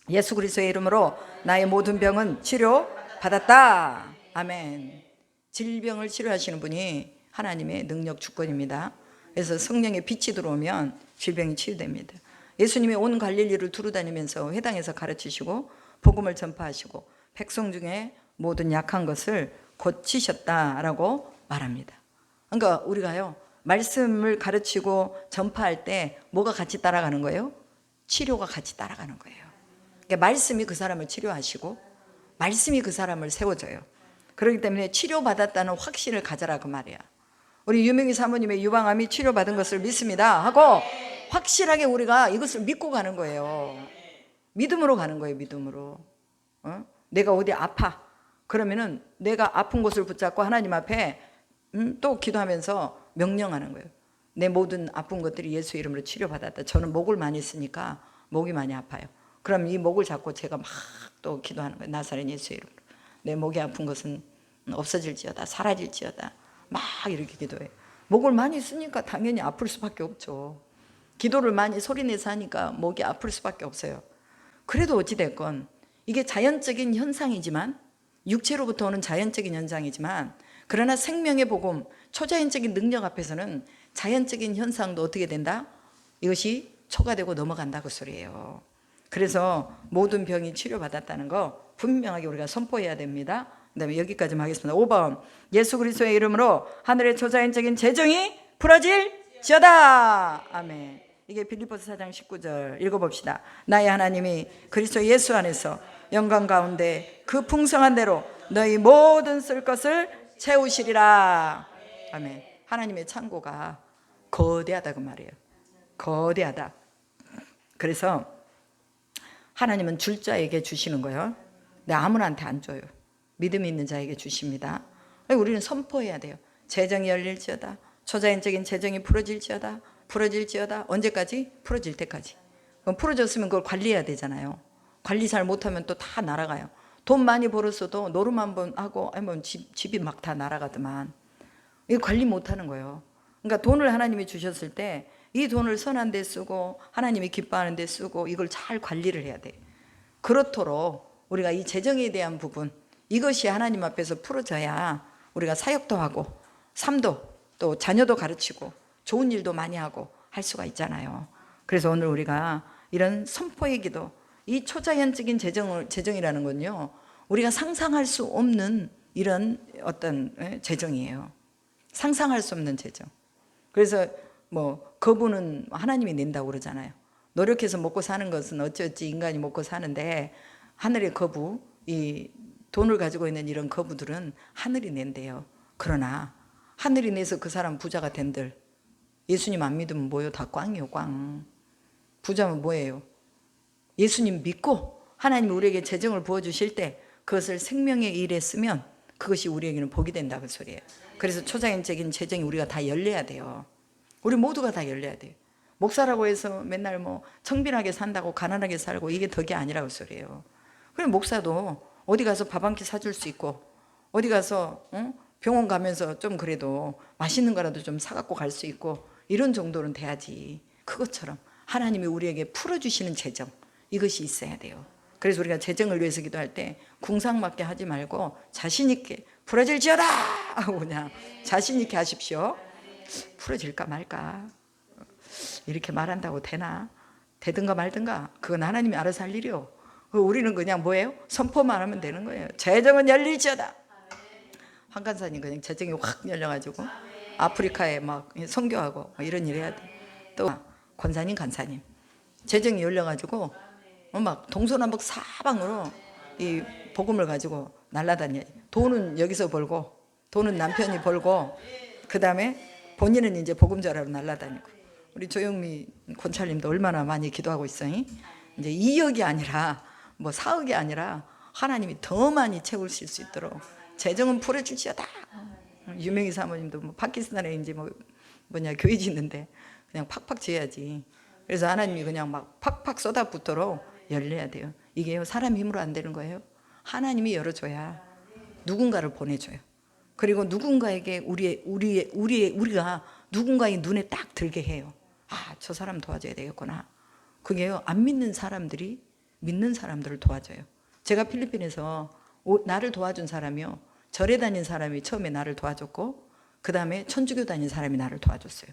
예수 그리스도의 이름으로 나의 모든 병은 치료 받았다. 아멘. 질병을 치료하시는 분이 하나님의 능력 주권입니다. 그래서 성령의 빛이 들어오면 질병이 치유됩니다. 예수님이 온 갈릴리를 두루다니면서 회당에서 가르치시고 복음을 전파하시고 백성 중에 모든 약한 것을 고치셨다라고 말합니다. 그러니까 우리가요 말씀을 가르치고 전파할 때 뭐가 같이 따라가는 거예요? 치료가 같이 따라가는 거예요. 그러니까 말씀이 그 사람을 치료하시고 말씀이 그 사람을 세워줘요. 그렇기 때문에 치료받았다는 확신을 가져라 그 말이야. 우리 유명희 사모님의 유방암이 치료받은 것을 믿습니다 하고 확실하게 우리가 이것을 믿고 가는 거예요. 믿음으로 가는 거예요. 믿음으로. 내가 어디 아파 그러면은 내가 아픈 곳을 붙잡고 하나님 앞에 또 기도하면서 명령하는 거예요. 내 모든 아픈 것들이 예수 이름으로 치료받았다. 저는 목을 많이 쓰니까 목이 많이 아파요. 그럼 이 목을 잡고 제가 막 또 기도하는 거예요. 나사렛 예수 이름으로 내 목이 아픈 것은 없어질지어다 사라질지어다 막 이렇게 기도해요. 목을 많이 쓰니까 당연히 아플 수밖에 없죠. 기도를 많이 소리내서 하니까 목이 아플 수밖에 없어요. 그래도 어찌됐건 이게 자연적인 현상이지만 육체로부터 오는 자연적인 현상이지만 그러나 생명의 복음 초자연적인 능력 앞에서는 자연적인 현상도 어떻게 된다? 이것이 초과되고 넘어간다 그 소리예요. 그래서 모든 병이 치료받았다는 거 분명하게 우리가 선포해야 됩니다. 그 다음에 여기까지만 하겠습니다. 5번 예수 그리스도의 이름으로 하늘의 초자연적인 재정이 풀어질지어다. 아멘. 이게 빌립보서 4장 19절 읽어봅시다. 나의 하나님이 그리스도 예수 안에서 영광 가운데 그 풍성한 대로 너희 모든 쓸 것을 채우시리라. 아멘. 하나님의 창고가 거대하다 그 말이에요. 거대하다. 그래서 하나님은 줄 자에게 주시는 거예요. 근데 아무나한테 안 줘요. 믿음이 있는 자에게 주십니다. 우리는 선포해야 돼요. 재정이 열릴지어다. 초자연적인 재정이 풀어질지어다. 풀어질지어다. 언제까지? 풀어질 때까지. 그럼 풀어졌으면 그걸 관리해야 되잖아요. 관리 잘 못하면 또 다 날아가요. 돈 많이 벌었어도 노름 한번 하고 아니면 집이 막 다 날아가더만. 이거 관리 못하는 거예요. 그러니까 돈을 하나님이 주셨을 때 이 돈을 선한 데 쓰고 하나님이 기뻐하는 데 쓰고 이걸 잘 관리를 해야 돼. 그렇도록 우리가 이 재정에 대한 부분, 이것이 하나님 앞에서 풀어져야 우리가 사역도 하고 삶도 또 자녀도 가르치고 좋은 일도 많이 하고 할 수가 있잖아요. 그래서 오늘 우리가 이런 선포의 기도, 이 초자연적인 재정이라는 건요, 우리가 상상할 수 없는 이런 어떤 재정이에요. 상상할 수 없는 재정. 그래서 뭐 거부는 하나님이 낸다고 그러잖아요. 노력해서 먹고 사는 것은 어찌어찌 인간이 먹고 사는데, 하늘의 거부, 이 돈을 가지고 있는 이런 거부들은 하늘이 낸대요. 그러나 하늘이 내서 그 사람 부자가 된들, 예수님 안 믿으면 뭐예요? 다 꽝이요, 꽝. 부자면 뭐예요? 예수님 믿고 하나님이 우리에게 재정을 부어주실 때 그것을 생명의 일에 쓰면 그것이 우리에게는 복이 된다, 그 소리예요. 그래서 초자연적인 재정이 우리가 다 열려야 돼요. 우리 모두가 다 열려야 돼요. 목사라고 해서 맨날 뭐 청빈하게 산다고 가난하게 살고 이게 덕이 아니라고 소리예요. 그럼 목사도 어디 가서 밥 한 끼 사줄 수 있고, 어디 가서 병원 가면서 좀 그래도 맛있는 거라도 좀 사갖고 갈 수 있고, 이런 정도는 돼야지. 그것처럼 하나님이 우리에게 풀어주시는 재정, 이것이 있어야 돼요. 그래서 우리가 재정을 위해서 기도할 때 궁상맞게 하지 말고 자신 있게 풀어질지어다 하고 그냥 자신 있게 하십시오. 풀어질까 말까 이렇게 말한다고 되나? 되든가 말든가 그건 하나님이 알아서 할 일이요. 우리는 그냥 뭐예요? 선포만 하면 되는 거예요. 재정은 열릴지어다. 황 간사님 그냥 재정이 확 열려가지고 아프리카에 막 선교하고 이런 일 해야 돼. 또 권사님 간사님 재정이 열려가지고 막 동서남북 사방으로 이 복음을 가지고 날아다녀. 돈은 여기서 벌고, 돈은 남편이 벌고, 그 다음에 본인은 이제 복음자라로 날아다니고. 우리 조영미 권찰님도 얼마나 많이 기도하고 있어요. 이제 2억이 아니라 뭐 4억이 아니라 하나님이 더 많이 채우실 수 있도록 재정은 풀어주시오다. 유명희 사모님도 뭐 파키스탄에 이제 뭐냐 교회 짓는데 그냥 팍팍 지어야지. 그래서 하나님이 그냥 막 팍팍 쏟아붓도록 열려야 돼요. 이게요, 사람 힘으로 안 되는 거예요. 하나님이 열어줘야 누군가를 보내줘요. 그리고 누군가에게 우리가 누군가의 눈에 딱 들게 해요. 아, 저 사람 도와줘야 되겠구나. 그게요, 안 믿는 사람들이 믿는 사람들을 도와줘요. 제가 필리핀에서 나를 도와준 사람이요, 절에 다닌 사람이 처음에 나를 도와줬고, 그 다음에 천주교 다닌 사람이 나를 도와줬어요.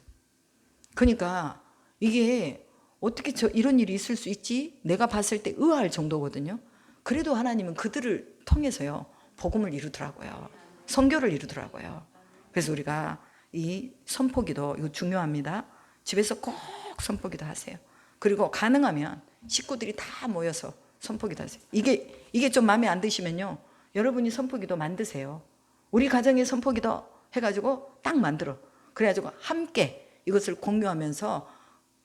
그러니까 이게 어떻게 이런 일이 있을 수 있지? 내가 봤을 때 의아할 정도거든요. 그래도 하나님은 그들을 통해서요, 복음을 이루더라고요. 선교를 이루더라고요. 그래서 우리가 이 선포기도 이거 중요합니다. 집에서 꼭 선포기도 하세요. 그리고 가능하면 식구들이 다 모여서 선포기도 하세요. 이게 좀 마음에 안 드시면요, 여러분이 선포기도 만드세요. 우리 가정의 선포기도 해가지고 딱 만들어. 그래가지고 함께 이것을 공유하면서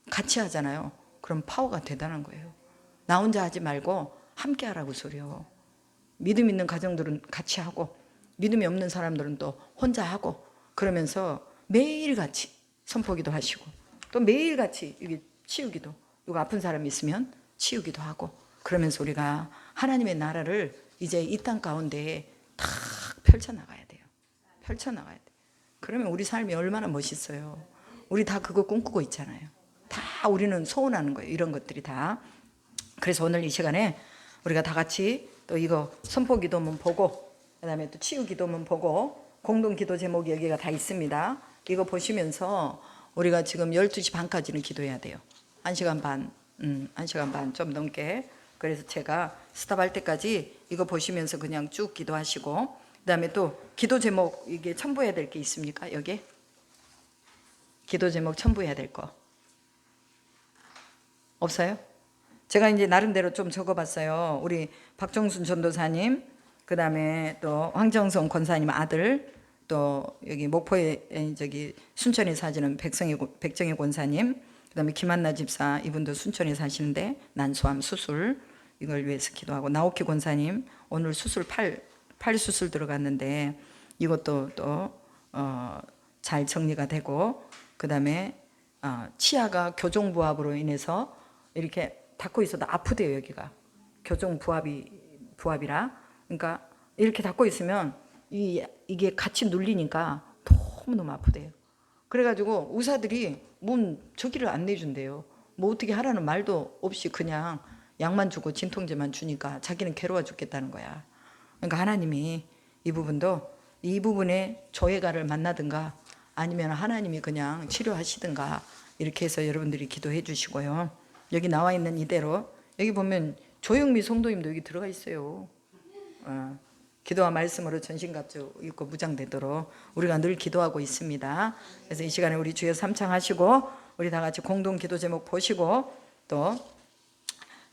같이 하잖아요. 그럼 파워가 대단한 거예요. 나 혼자 하지 말고 함께 하라고 소리요. 믿음 있는 가정들은 같이 하고, 믿음이 없는 사람들은 또 혼자 하고, 그러면서 매일같이 선포기도 하시고, 또 매일같이 이게 치우기도, 이거 아픈 사람이 있으면 치우기도 하고, 그러면서 우리가 하나님의 나라를 이제 이 땅 가운데에 탁 펼쳐나가야 돼요. 펼쳐나가야 돼요. 그러면 우리 삶이 얼마나 멋있어요. 우리 다 그거 꿈꾸고 있잖아요. 다 우리는 소원하는 거예요. 이런 것들이 다. 그래서 오늘 이 시간에 우리가 다 같이 또 이거 선포기도문 보고, 그 다음에 또 치유기도문 보고, 공동기도 제목이 여기가 다 있습니다. 이거 보시면서 우리가 지금 12시 반까지는 기도해야 돼요. 1시간 반, 1시간 반 좀 넘게. 그래서 제가 스탑할 때까지 이거 보시면서 그냥 쭉 기도하시고, 그 다음에 또 기도 제목 이게 첨부해야 될 게 있습니까? 여기 기도 제목 첨부해야 될 거 없어요? 제가 이제 나름대로 좀 적어봤어요. 우리 박정순 전도사님, 그 다음에 또 황정성 권사님 아들, 또 여기 목포에 저기 순천에 사시는 백정희 권사님, 그 다음에 김한나 집사, 이분도 순천에 사시는데 난소암 수술 이걸 위해서 기도하고, 나오키 권사님 오늘 수술 팔 수술 들어갔는데 이것도 또 잘 정리가 되고, 그 다음에 치아가 교종부합으로 인해서 이렇게 닫고 있어도 아프대요. 여기가 교종부합이라, 그러니까 이렇게 닫고 있으면 이게 같이 눌리니까 너무너무 아프대요. 그래가지고 의사들이 저기를 안 내준대요. 뭐 어떻게 하라는 말도 없이 그냥 약만 주고 진통제만 주니까 자기는 괴로워 죽겠다는 거야. 그러니까 하나님이 이 부분에 조예가를 만나든가 아니면 하나님이 그냥 치료하시든가 이렇게 해서 여러분들이 기도해 주시고요. 여기 나와 있는 이대로 여기 보면 조영미 성도님도 여기 들어가 있어요. 기도와 말씀으로 전신갑주 입고 무장되도록 우리가 늘 기도하고 있습니다. 그래서 이 시간에 우리 주여 삼창하시고 우리 다 같이 공동 기도 제목 보시고 또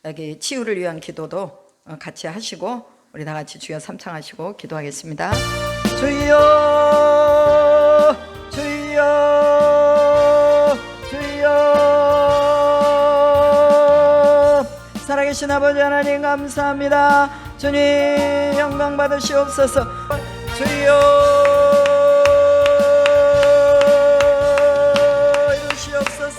여기 치유를 위한 기도도 같이 하시고 우리 다 같이 주여 삼창하시고 기도하겠습니다. 주여 주여 주여. 살아계신 아버지 하나님 감사합니다. 주님 영광 받으시옵소서. 주여 이루시옵소서.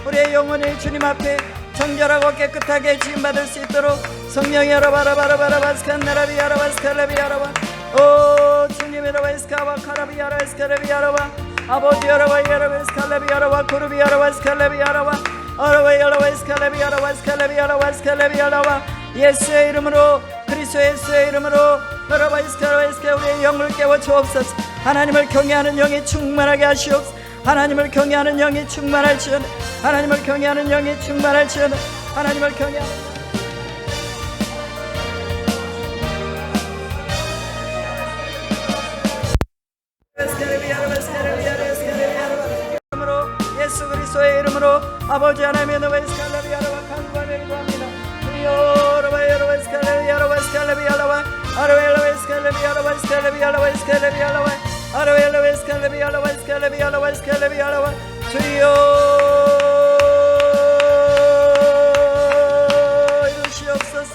우리의 영혼이 주님 앞에 정결하고 깨끗하게 지음받을 수 있도록 성령이 여러바라바라바라바스칸나라비 여러바스칼라비 여러바 오 주님 여러바스카바 카라비 여러바스칼라비 여러바 아버지 여러바스칼라비 여러바 구르비 여러바스칼라비 여러바 어러바 여러바스칼라비 여러바스칼라비 여러바스칼라비 여러바 예수의 이름으로 그리스도 예수의 이름으로 여러바스칼라비스칼 우리의 영을 깨워 주옵소서. 하나님을 경외하는 영이 충만하게 하시옵소서. 하나님을 경외하는 영이 충만할지어다. 하나님을 경외하는 영이 충만할지어다. 하나님을 경외하는 이름으로 예수 그리스도의 이름으로 아버지 하나님의 너바이스칼라비 여러와 간구하며 기도합니다. 주여 여러와 여러바이스칼라비 여러바이스칼라비 여러와 아르웨 여러바이스칼라비 여러바이스칼라비 여러바이스칼라비 여러와 아르웨 여러바이스칼라비 여러바이스칼라비 여러바이스칼라비 여러와 주여 이루시옵소서.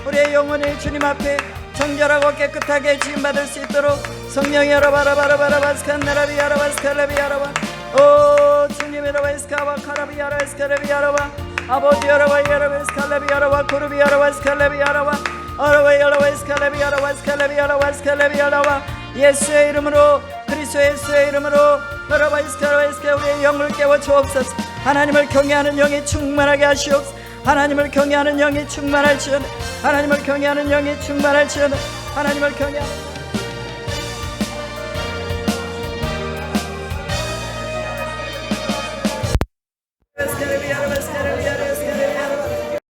우리의 영혼이 주님 앞에 정결하고 깨끗하게 지음받을 수 있도록 성령이 여러바라바라바라바스칸나라비 여러바스칼라비 여러바 오 주님 여러바스카바 카라비 여러바스칼라비 여러바 아버지 여러바스칼라비 여러바 구르비 여러바스칼라비 여러바 어러바 여러바스칼라비 여러바스칼라비 여러바스칼라비 여러바 예수의 이름으로 그리스도 예수의 이름으로 여러바스칼라비스칼 우리의 영을 깨워 주옵소서. 하나님을 경외하는 영이 충만하게 하시옵소서. 하나님을 경외하는 영이 충만할지어다. 하나님을 경외하는 영이 충만할지어다. 하나님을 경외하는